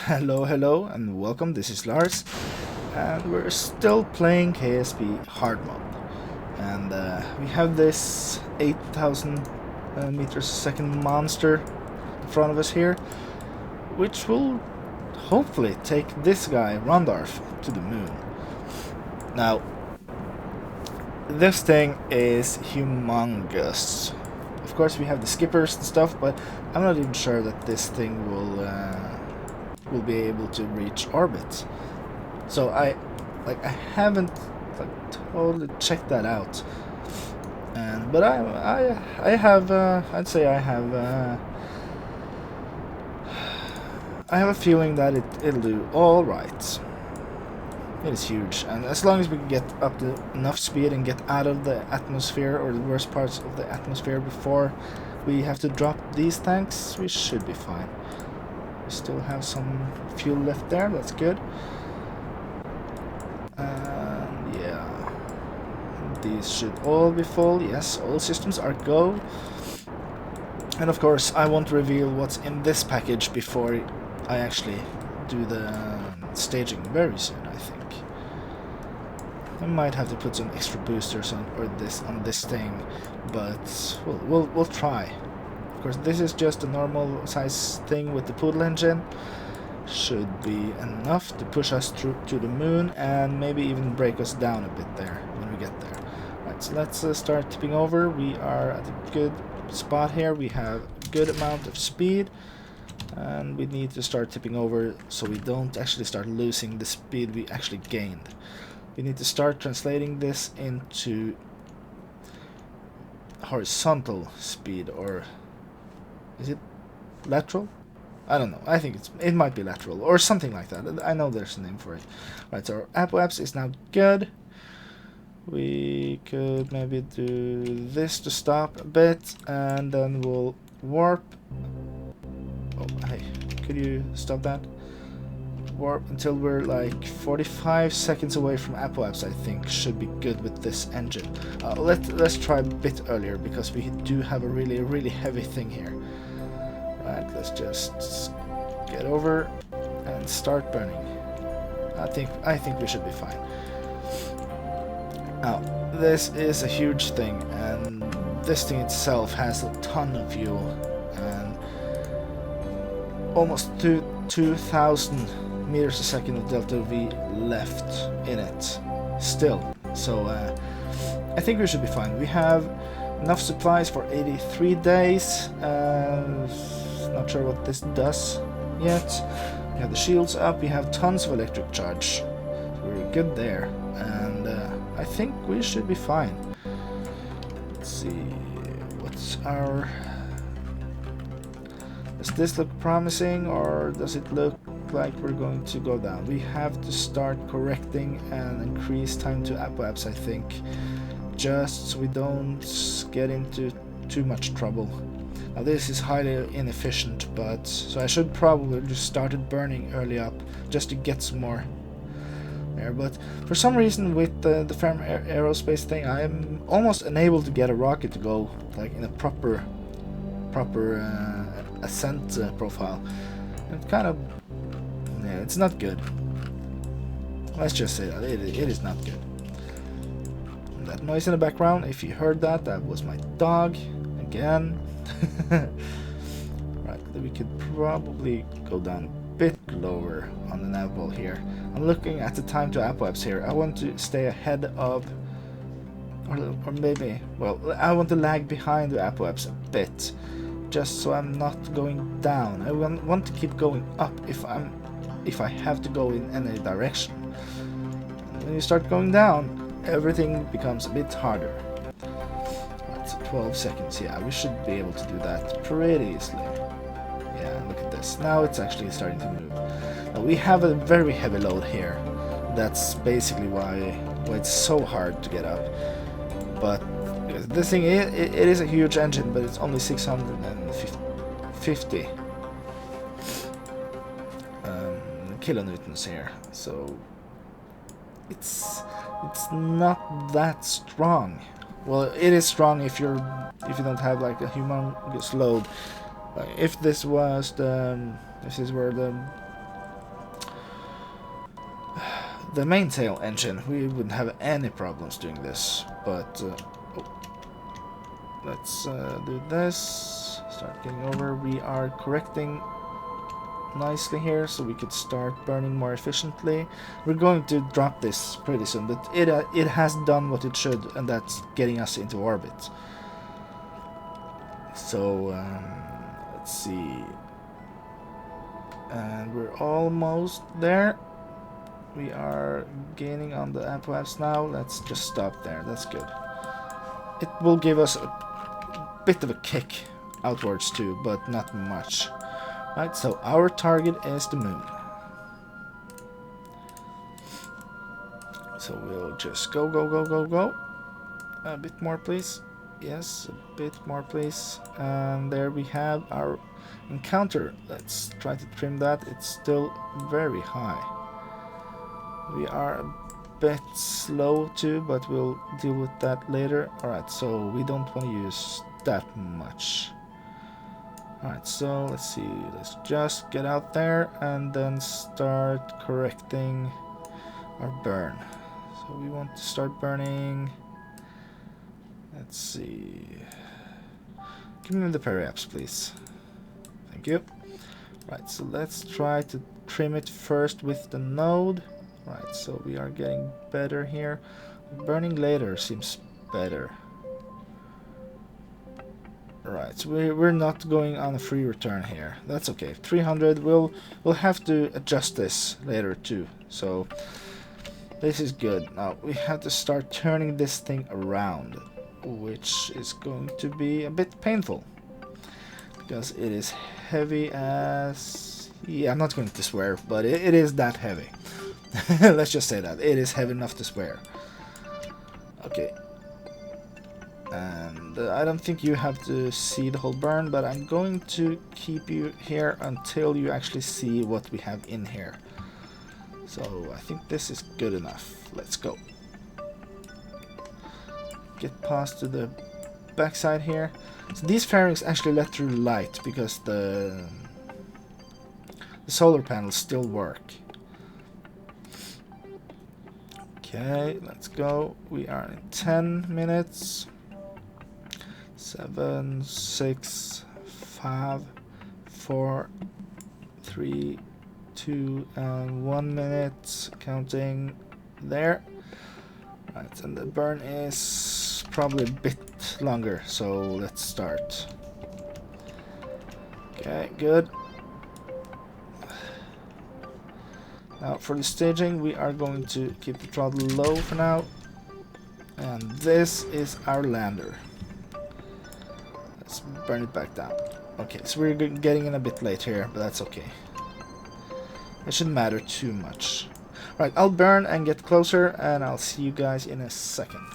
Hello, hello, and welcome. This is Lars, and we're still playing KSP hard mode. And we have this 8,000 meters a second monster in front of us here, which will hopefully take this guy, Rondarf, to the moon. Now, this thing is humongous. Of course, we have the skippers and stuff, but I'm not even sure that this thing will be able to reach orbit. So I haven't totally checked that out. And but I have I'd say I have a feeling that it'll do all right. It is huge, and as long as we can get up to enough speed and get out of the atmosphere or the worst parts of the atmosphere before we have to drop these tanks, we should be fine. We still have some fuel left there, that's good. And yeah, these should all be full. Yes, all systems are go. And of course, I won't reveal what's in this package before I actually do the staging very soon, I think. I might have to put some extra boosters on this thing, but we'll try. Of course, this is just a normal size thing with the poodle engine. Should be enough to push us through to the moon and maybe even break us down a bit there when we get there. Right, so let's start tipping over. We are at a good spot here. We have a good amount of speed, and we need to start tipping over so we don't actually start losing the speed we actually gained. We need to start translating this into horizontal speed, or is it lateral? I don't know. I think it might be lateral or something like that. I know there's a name for it. Right, so our apoapse is now good. We could maybe do this to stop a bit, and then we'll warp. Oh, hey, could you stop that? Warp until we're like 45 seconds away from apoapse. I think should be good with this engine. Let's try a bit earlier because we do have a really heavy thing here. Right, let's just get over and start burning. I think we should be fine. Now, this is a huge thing, and this thing itself has a ton of fuel and almost 2,000 meters a second of delta V left in it still. So I think we should be fine. We have enough supplies for 83 days. Not sure what this does yet. We have the shields up. We have tons of electric charge. So we're good there, and I think we should be fine. Let's see, what's our... Does this look promising, or does it look like we're going to go down? We have to start correcting and increase time to apoapse, I think, just so we don't get into too much trouble. Now this is highly inefficient, but so I should probably just started burning early up just to get some more air. But for some reason with the Farm Aerospace thing, I am almost unable to get a rocket to go like in a proper ascent profile. It kind of, yeah, it's not good. Let's just say that it is not good. And that noise in the background, if you heard that, that was my dog again. Right, we could probably go down a bit lower on the nav ball here. I'm looking at the time to apoapse here. I want to stay ahead of, or maybe, well, I want to lag behind the apoapse a bit, just so I'm not going down. I want to keep going up if I have to go in any direction. When you start going down, everything becomes a bit harder. 12 seconds, yeah, we should be able to do that pretty easily. Yeah, look at this. Now it's actually starting to move. Now we have a very heavy load here. That's basically why it's so hard to get up. But this thing, it is a huge engine, but it's only 650 kilonewtons here. So it's not that strong. Well, it is strong if you don't have like a humongous load. Like if this was the the mainsail engine, we wouldn't have any problems doing this. But let's do this. Start getting over. We are correcting nicely here, so we could start burning more efficiently. We're going to drop this pretty soon, but it has done what it should, and that's getting us into orbit. So let's see, and we're almost there. We are gaining on the apoaps now. Let's just stop there. That's good. It will give us a bit of a kick outwards too, but not much. Right, so our target is the moon. So we'll just go, go, go, go, go. A bit more, please. Yes, a bit more, please. And there we have our encounter. Let's try to trim that. It's still very high. We are a bit slow too, but we'll deal with that later. Alright, so we don't want to use that much. Alright, so let's see, let's just get out there and then start correcting our burn. So we want to start burning, let's see, give me the periaps please, thank you. Right, so let's try to trim it first with the node. Right, so we are getting better here. Burning later seems better. Right, so we're not going on a free return here. That's okay. 300. We'll have to adjust this later too. So this is good. Now we have to start turning this thing around, which is going to be a bit painful because it is heavy as. Yeah, I'm not going to swear, but it is that heavy. Let's just say that it is heavy enough to swear. Okay. And I don't think you have to see the whole burn, but I'm going to keep you here until you actually see what we have in here. So I think this is good enough. Let's go. Get past to the backside here. So these fairings actually let through light because the solar panels still work. Okay, let's go. We are in 10 minutes. 7, 6, 5, 4, 3, 2, and 1 minute. Counting there. Right, and the burn is probably a bit longer, so let's start. Okay, good. Now for the staging, we are going to keep the throttle low for now. And this is our lander. Let's burn it back down. Okay, so we're getting in a bit late here, but that's okay. It shouldn't matter too much. Right, I'll burn and get closer, and I'll see you guys in a second.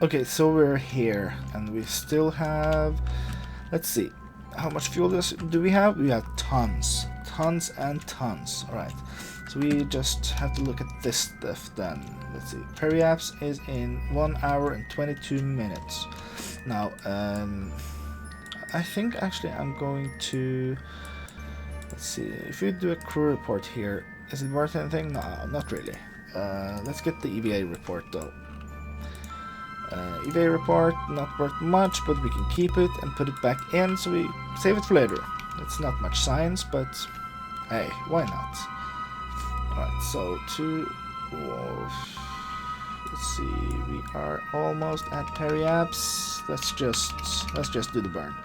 Okay, so we're here, and we still have... Let's see. How much fuel do we have? We have tons. Tons and tons. Alright, so we just have to look at this stuff then. Let's see. Periaps is in 1 hour and 22 minutes. Now, I think actually I'm going to... Let's see. If we do a crew report here, is it worth anything? No, not really. Let's get the EVA report though. EVA report, not worth much, but we can keep it and put it back in, so we save it for later. It's not much science, but hey, why not? Alright, so let's see, we are almost at periaps. Let's just do the burn.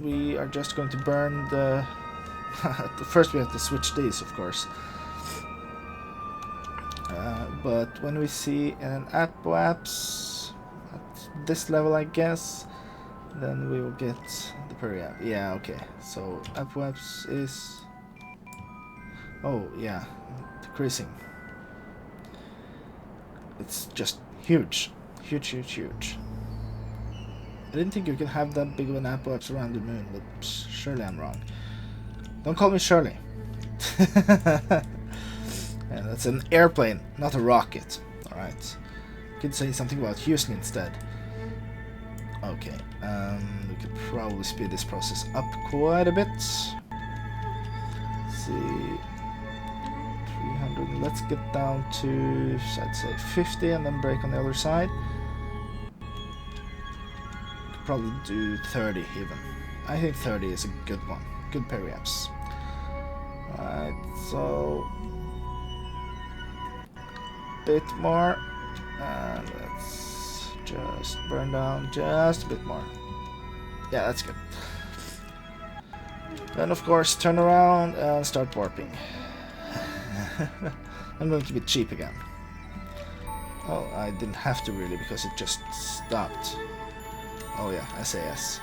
We are just going to burn the... First we have to switch these, of course. But when we see an apoaps at this level, I guess, then we will get the periap. Yeah, okay. So apoaps is... Oh, yeah. Decreasing. It's just huge. Huge, huge, huge. I didn't think you could have that big of an apoaps around the moon, but surely I'm wrong. Don't call me Shirley. Yeah, that's an airplane, not a rocket. Alright. Could say something about Houston instead. Okay. We could probably speed this process up quite a bit. Let's see. Let's get down to, I'd say 50 and then brake on the other side. Could probably do 30 even. I think 30 is a good one. Good periapse. Alright, so bit more, and let's just burn down just a bit more. Yeah, that's good. Then of course turn around and start warping. I'm going to be cheap again. Oh, I didn't have to really because it just stopped. Oh yeah, SAS.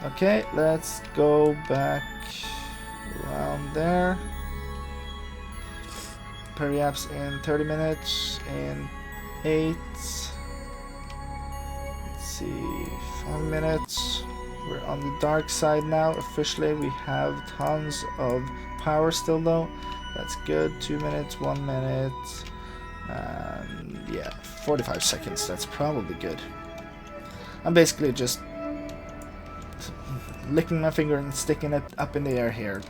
Okay, let's go back around there. Periapse in 30 minutes, in 8. Let's see, 5 minutes. We're on the dark side now. Officially, we have tons of power still though. That's good. 2 minutes, 1 minute. Yeah, 45 seconds. That's probably good. I'm basically just licking my finger and sticking it up in the air here.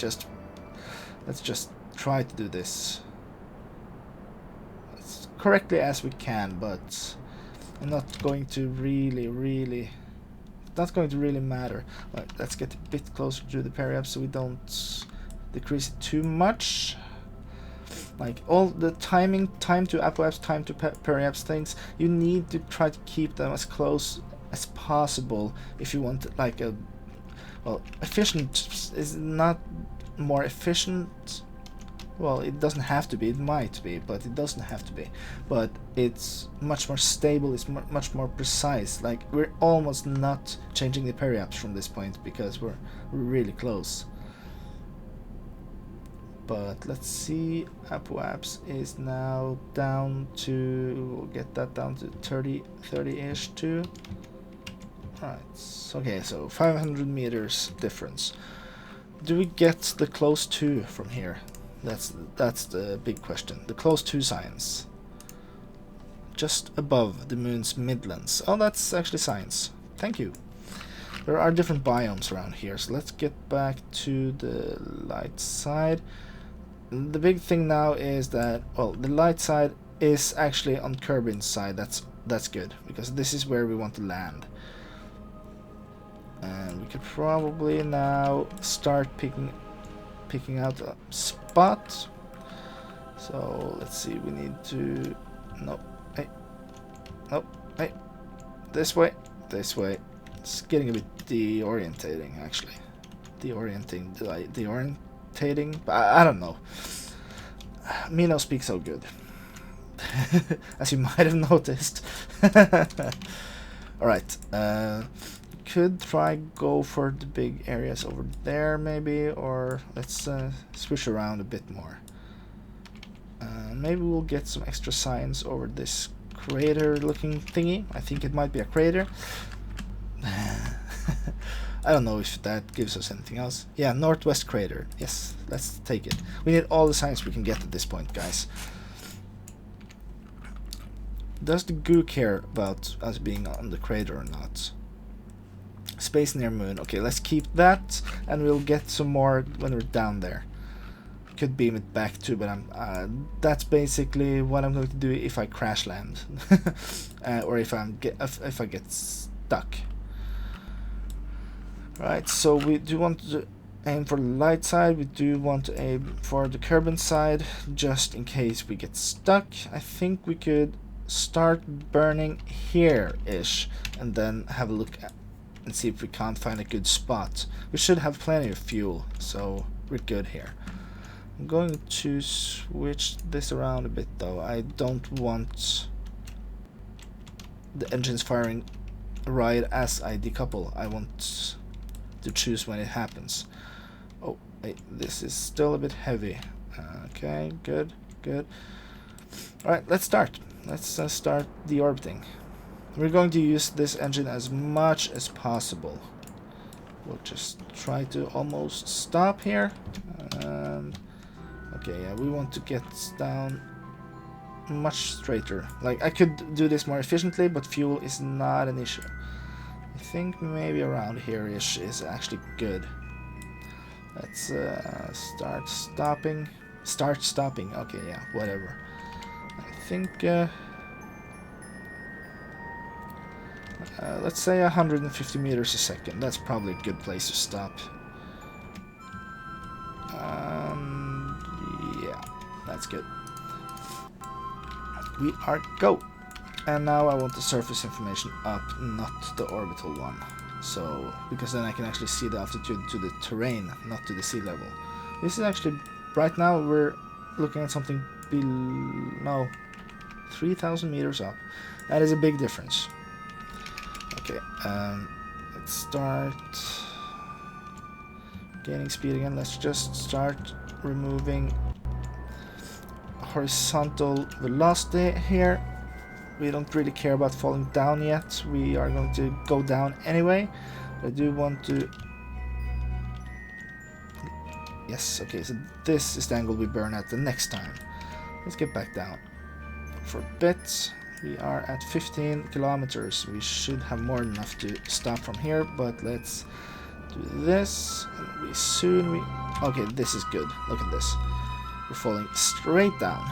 Let's just try to do this as correctly as we can, but I'm not going to really not going to really matter. Right, let's get a bit closer to the periapse so we don't decrease it too much. Like all the time to apoapse, time to periapse things, you need to try to keep them as close as possible if you want like a, well, efficient is not more efficient. Well, it doesn't have to be, it might be, but it doesn't have to be. But it's much more stable, it's much more precise. Like, we're almost not changing the periapse from this point because we're really close. But let's see, apoapse is now down to, we'll get that down to 30-ish too. Right, okay, so 500 meters difference. Do we get the close to from here? That's the big question. The close to science. Just above the moon's midlands. Oh, that's actually science. Thank you. There are different biomes around here, so let's get back to the light side. The big thing now is that, well, the light side is actually on Kerbin's side. That's good, because this is where we want to land. And we could probably now start picking out a spot. So let's see, we need to, nope, hey, this way. It's getting a bit deorientating actually. Deorientating, but I don't know. Me no speak so good. As you might have noticed. Alright, could try go for the big areas over there maybe, or let's switch around a bit more. Maybe we'll get some extra science over this crater looking thingy. I think it might be a crater. I don't know if that gives us anything else. Yeah, northwest crater. Yes, let's take it. We need all the science we can get at this point, guys. Does the goo care about us being on the crater or not? Space near moon. Okay, let's keep that, and we'll get some more when we're down there. Could beam it back too, but that's basically what I'm going to do if I crash land, or if I get stuck. Right. So we do want to aim for the light side. We do want to aim for the Kerbal side, just in case we get stuck. I think we could start burning here-ish, and then have a look at and see if we can't find a good spot. We should have plenty of fuel, so we're good here. I'm going to switch this around a bit though. I don't want the engines firing right as I decouple. I want to choose when it happens. Oh, wait, this is still a bit heavy. Okay, good. Alright, let's start. Let's start deorbiting. We're going to use this engine as much as possible. We'll just try to almost stop here. And okay, yeah, we want to get down much straighter. Like, I could do this more efficiently, but fuel is not an issue. I think maybe around here-ish is actually good. Let's start stopping. Start stopping. Okay, yeah, whatever. I think let's say 150 meters a second. That's probably a good place to stop. Yeah, that's good. We are go. And now I want the surface information up, not the orbital one. So, because then I can actually see the altitude to the terrain, not to the sea level. This is actually, right now we're looking at something no, 3,000 meters up. That is a big difference. Okay, let's start gaining speed again. Let's just start removing horizontal velocity here. We don't really care about falling down yet. We are going to go down anyway. I do want to... Yes, okay, so this is the angle we burn at the next time. Let's get back down. For a bit, we are at 15 kilometers. We should have more than enough to stop from here, but let's do this. And we soon... Okay, this is good. Look at this. We're falling straight down.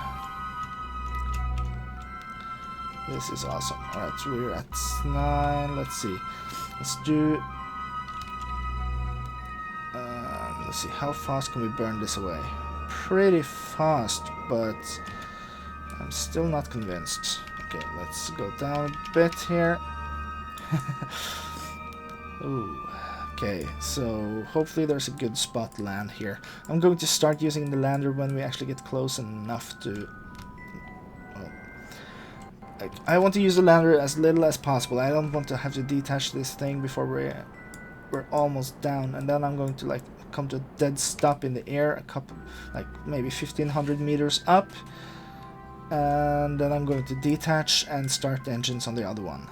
This is awesome. Alright, so we're at 9. Let's see. Let's do... let's see, how fast can we burn this away? Pretty fast, but I'm still not convinced. Okay, let's go down a bit here. Ooh. Okay, so hopefully there's a good spot to land here. I'm going to start using the lander when we actually get close enough to... I want to use the lander as little as possible. I don't want to have to detach this thing before we're almost down, and then I'm going to like come to a dead stop in the air, a couple, like maybe 1,500 meters up, and then I'm going to detach and start the engines on the other one.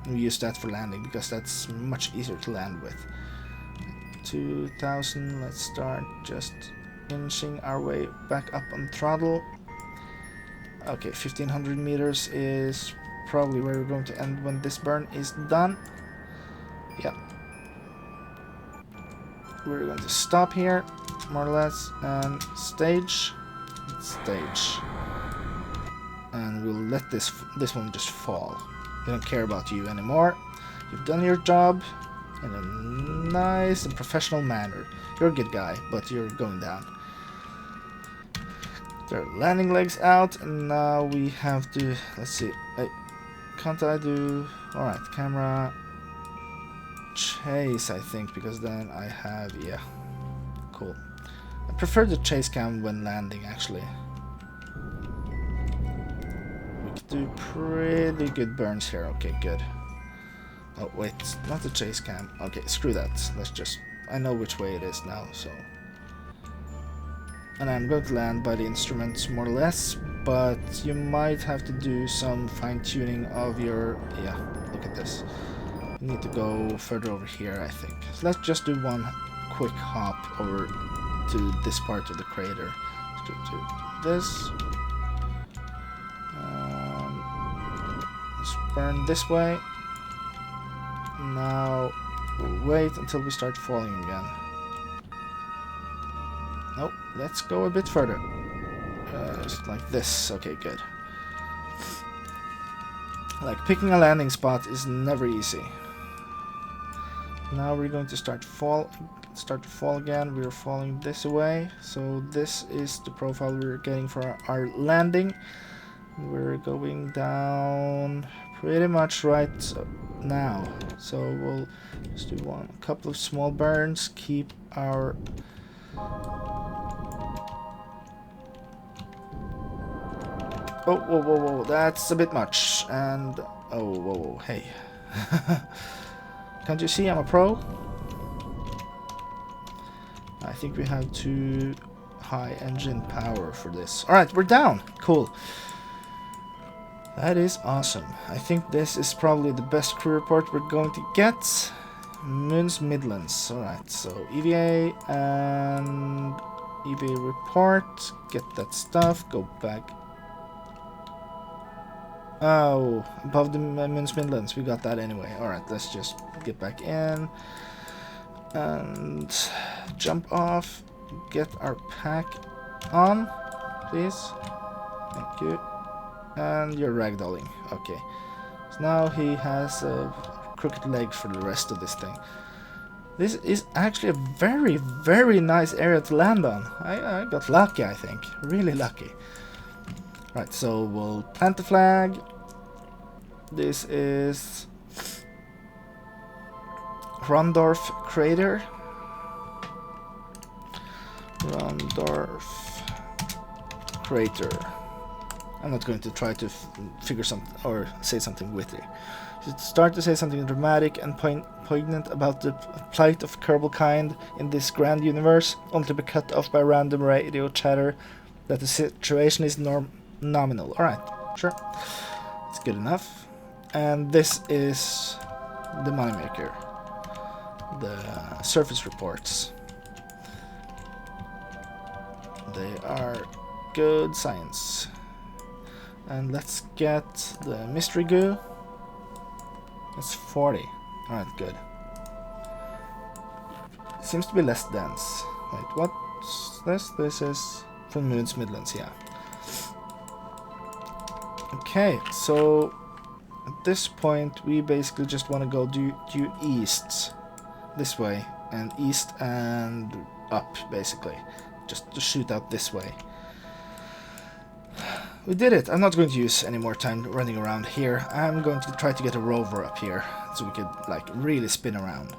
We use that for landing because that's much easier to land with. 2,000. Let's start just inching our way back up on throttle. Okay, 1,500 meters is probably where we're going to end when this burn is done. Yeah. We're going to stop here, more or less, and stage. And we'll let this one just fall. We don't care about you anymore. You've done your job in a nice and professional manner. You're a good guy, but you're going down. There are landing legs out, and now we have to... Let's see. Can't I do... Alright, camera... Chase, I think, because then I have... Yeah. Cool. I prefer the chase cam when landing, actually. We could do pretty good burns here. Okay, good. Oh, wait. Not the chase cam. Okay, screw that. Let's just... I know which way it is now, so... And I'm going to land by the instruments more or less, but you might have to do some fine-tuning of your... Yeah, look at this. You need to go further over here, I think. So let's just do one quick hop over to this part of the crater. Let's do this. Let's burn this way. Now we'll wait until we start falling again. Nope, let's go a bit further. Just like this. Okay, good. Like, picking a landing spot is never easy. Now we're going to start to fall again. We're falling this way. So this is the profile we're getting for our landing. We're going down pretty much right now. So we'll just do a couple of small burns. Keep our... Oh, whoa, whoa, whoa, that's a bit much. And, oh, whoa, whoa, hey. Can't you see I'm a pro? I think we have too high engine power for this. Alright, we're down. Cool. That is awesome. I think this is probably the best crew report we're going to get. Moon's Midlands. Alright, so EVA and EVA report. Get that stuff. Go back. Oh, above the Moon's Midlands. We got that anyway. Alright, let's just get back in. And jump off. Get our pack On, please. Thank you. And you're ragdolling. Okay. So now he has a crooked leg for the rest of this thing. This is actually a very, very nice area to land on. I got lucky, I think. Really lucky. Right, so we'll plant the flag. This is Rondorf Crater. Rondorf Crater. I'm not going to try to figure something or say something witty. You should start to say something dramatic and poignant about the plight of Kerbal kind in this grand universe, only to be cut off by random radio chatter that the situation is nominal. Alright, sure. It's good enough. And this is the moneymaker. The surface reports. They are good science. And let's get the mystery goo. It's 40. Alright, good. Seems to be less dense. Wait, what's this? This is from Moon's Midlands, yeah. Okay, so at this point we basically just want to go due east. This way, and east and up, basically. Just to shoot out this way. We did it. I'm not going to use any more time running around here. I'm going to try to get a rover up here, so we could, like, really spin around.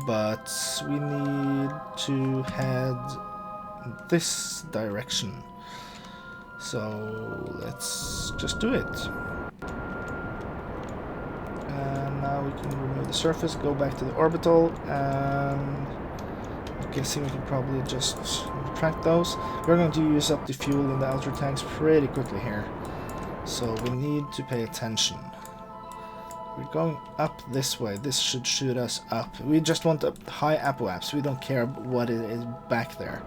But we need to head this direction. So let's just do it. And now we can remove the surface, go back to the orbital, and I'm guessing we can probably just retract those. We're going to use up the fuel in the outer tanks pretty quickly here, so we need to pay attention. We're going up this way. This should shoot us up. We just want a high apoaps. We don't care what it is back there.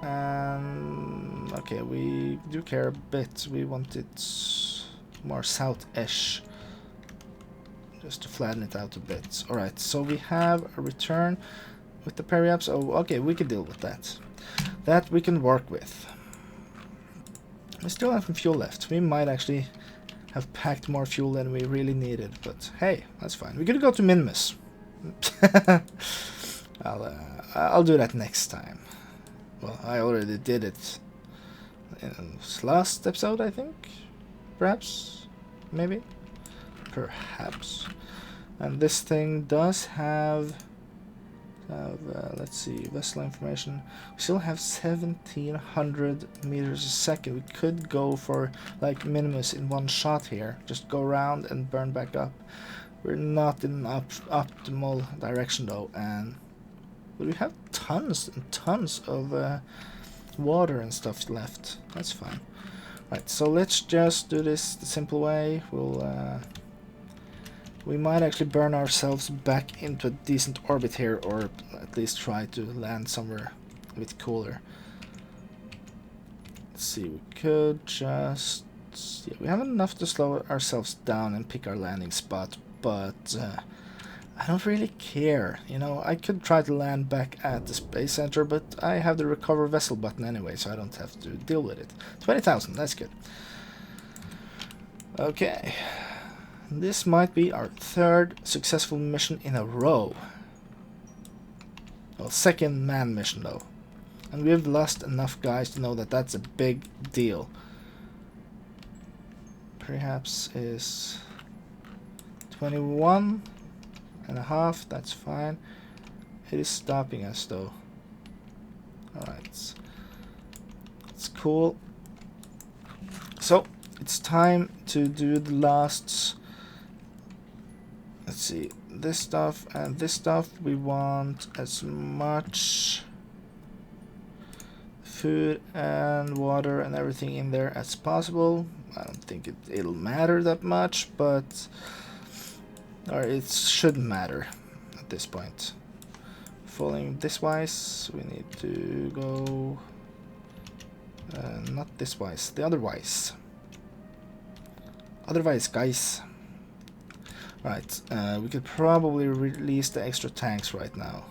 And okay, we do care a bit. We want it more south-ish, just to flatten it out a bit. Alright, so we have a return with the periaps. Oh, okay, we can deal with that. That we can work with. We still have some fuel left. We might actually have packed more fuel than we really needed, but hey, that's fine. We're gonna go to Minmus. I'll do that next time. Well, I already did it in this last episode, I think. Perhaps? Maybe? Perhaps. And this thing does have let's see, vessel information. We still have 1700 meters a second. We could go for like Minimus in one shot here. Just go around and burn back up. We're not in an optimal direction though, and but we have tons and tons of water and stuff left. That's fine. Right, so let's just do this the simple way. We might actually burn ourselves back into a decent orbit here, or at least try to land somewhere a bit cooler. Let's see, we could just... yeah, we have enough to slow ourselves down and pick our landing spot, but I don't really care. You know, I could try to land back at the space center, but I have the recover vessel button anyway, so I don't have to deal with it. 20,000, that's good. Okay. This might be our third successful mission in a row. Well, second man mission though. And we've lost enough guys to know that that's a big deal. Perhaps is 21 and a half, that's fine. It is stopping us though. Alright. It's cool. So, it's time to do the last... let's see, this stuff and this stuff. We want as much food and water and everything in there as possible. I don't think it'll matter that much, but or it shouldn't matter at this point. Following this wise, we need to go not this wise, the other wise. Otherwise, guys. Right, we could probably release the extra tanks right now.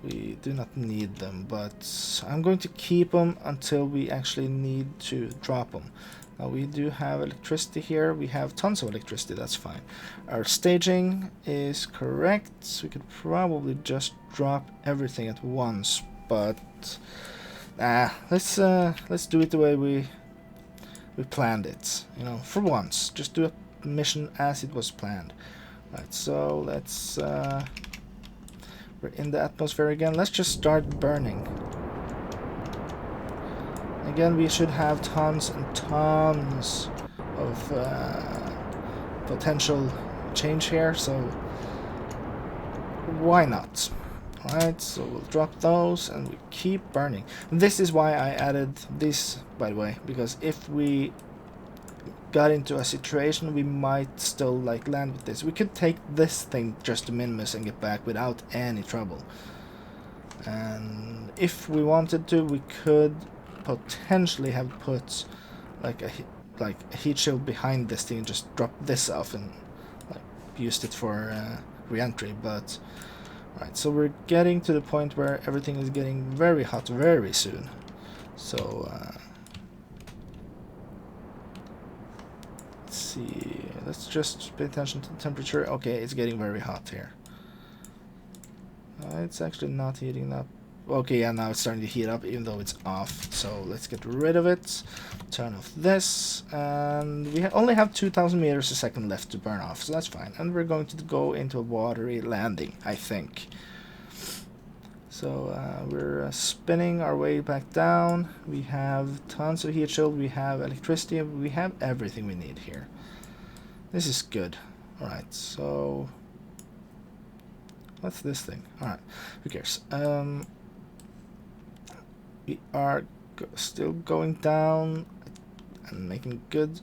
We do not need them, but I'm going to keep them until we actually need to drop them. Now we do have electricity here. We have tons of electricity, that's fine. Our staging is correct. We could probably just drop everything at once, but let's do it the way we planned it. You know, for once, just do a mission as it was planned. Right, so let's we're in the atmosphere again. Let's just start burning. Again, we should have tons and tons of potential change here, so why not? Alright, so we'll drop those and we keep burning. This is why I added this, by the way, because if we got into a situation we might still like land with this. We could take this thing just to Minmus and get back without any trouble. And if we wanted to, we could potentially have put like a heat shield behind this thing and just drop this off and like used it for re-entry. But right, so we're getting to the point where everything is getting very hot very soon. So let's see, let's just pay attention to the temperature. Okay, it's getting very hot here. It's actually not heating up. Okay, yeah, now it's starting to heat up even though it's off. So let's get rid of it. Turn off this. And we only have 2,000 meters a second left to burn off, so that's fine. And we're going to go into a watery landing, I think. So we're spinning our way back down. We have tons of heat shield. We have electricity. We have everything we need here. This is good. Alright, so what's this thing? Alright, who cares? We are still going down and making good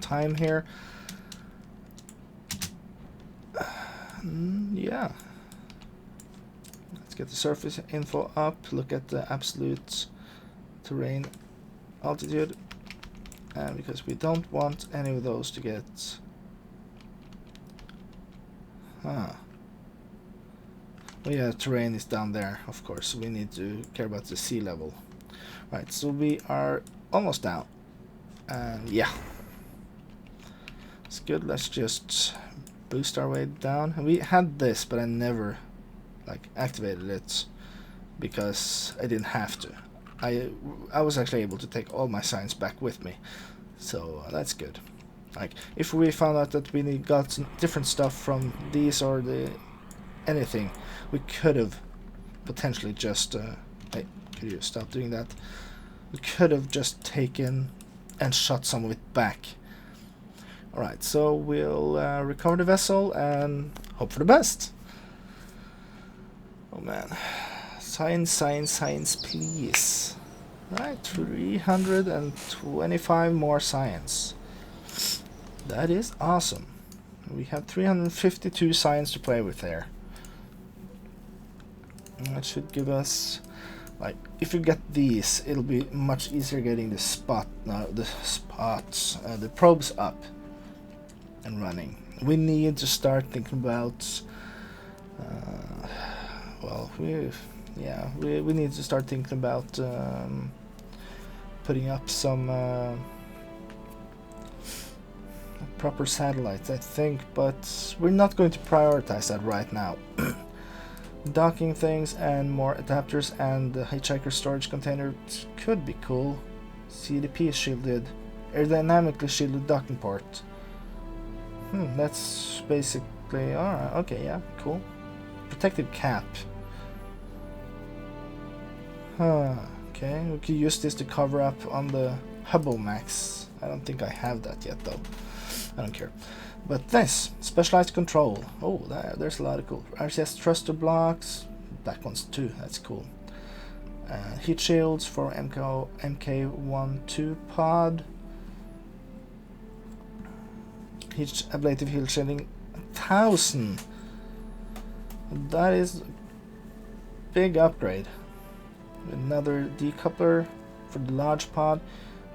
time here. Yeah. Let's get the surface info up. Look at the absolute terrain altitude. And because we don't want any of those to get... Well, yeah, terrain is down there, of course. We need to care about the sea level. Right, so we are almost down. And yeah. It's good. Let's just boost our way down. We had this, but I never like activated it because I didn't have to. I was actually able to take all my science back with me. So that's good. Like, if we found out that we got some different stuff from these or the anything, we could have potentially just hey, could you stop doing that? We could have just taken and shot some of it back. Alright, so we'll recover the vessel and hope for the best. Oh man, science, science, science, please. Right, 325 more science. That is awesome. We have 352 science to play with there. That should give us, like, if you get these, it'll be much easier getting the the probes up and running. We need to start thinking about, well, we need to start thinking about putting up some proper satellites, I think, but we're not going to prioritize that right now. Docking things and more adapters and the hitchhiker storage container could be cool. CDP shielded, aerodynamically shielded docking port. That's basically alright. Okay, yeah, cool. Protective cap. Okay, we could use this to cover up on the Hubble Max. I don't think I have that yet though. I don't care. But this, specialized control. Oh, there's a lot of cool. RCS thruster blocks. Black ones too, that's cool. Heat shields for MK12 pod. Ablative heat shielding 1000. That is a big upgrade. Another decoupler for the large pod.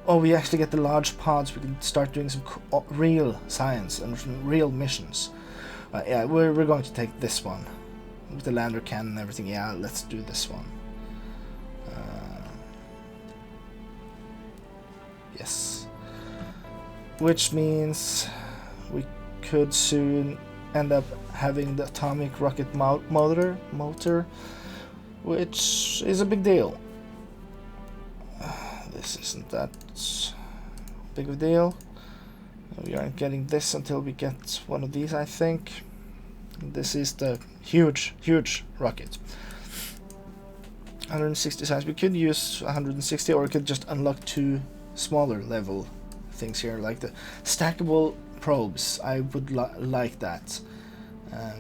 Oh, we actually get the large pods. We can start doing some real science and some real missions. Yeah, we're going to take this one. with the lander cannon and everything. Yeah, let's do this one. Yes. Which means we could soon end up having the atomic rocket motor, which is a big deal. This isn't that big of a deal. We aren't getting this until we get one of these, I think. This is the huge rocket. 160 size. We could use 160, or we could just unlock 2 smaller level things here, like the stackable probes. I would like that.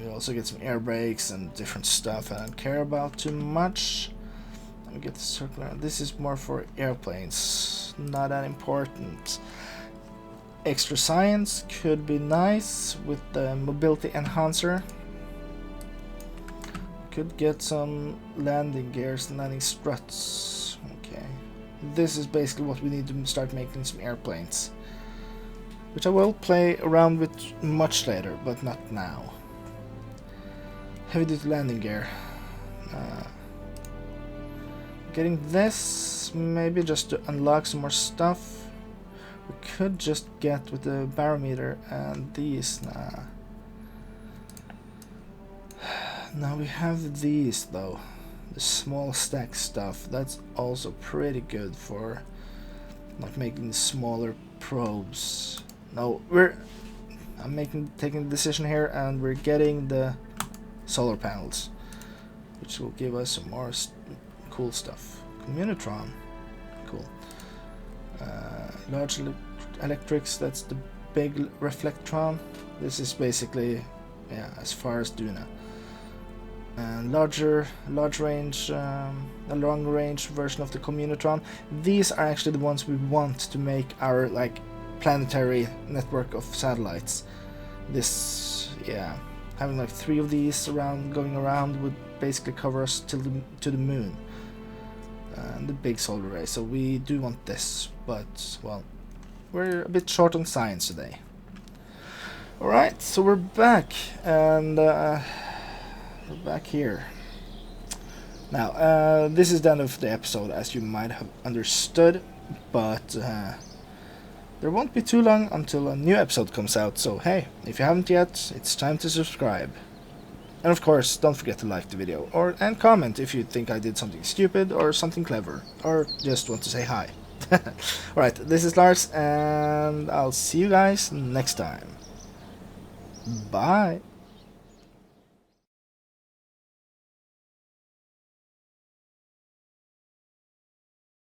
We also get some air brakes and different stuff I don't care about too much. We get the circular. This is more for airplanes, not that important. Extra science could be nice with the mobility enhancer. Could get some landing gears and landing struts. Okay, this is basically what we need to start making some airplanes, which I will play around with much later, but not now. Heavy duty landing gear. Getting this, maybe just to unlock some more stuff. We could just get with the barometer and these. Now we have these though, the small stack stuff. That's also pretty good for not making smaller probes. No, I'm taking the decision here, and we're getting the solar panels, which will give us some more cool stuff. Communitron, cool. Large electrics, that's the big reflectron. This is basically, yeah, as far as Duna. And large range, a long range version of the Communitron. These are actually the ones we want to make our like planetary network of satellites. This, yeah, having like 3 of these going around would basically cover us to the moon. And the big solar array. So we do want this, but well, we're a bit short on science today. Alright, so we're back, and we're back here. Now, this is the end of the episode, as you might have understood, but there won't be too long until a new episode comes out, so hey, if you haven't yet, it's time to subscribe. And of course, don't forget to like the video, and comment if you think I did something stupid or something clever, or just want to say hi. Alright, this is Lars, and I'll see you guys next time. Bye!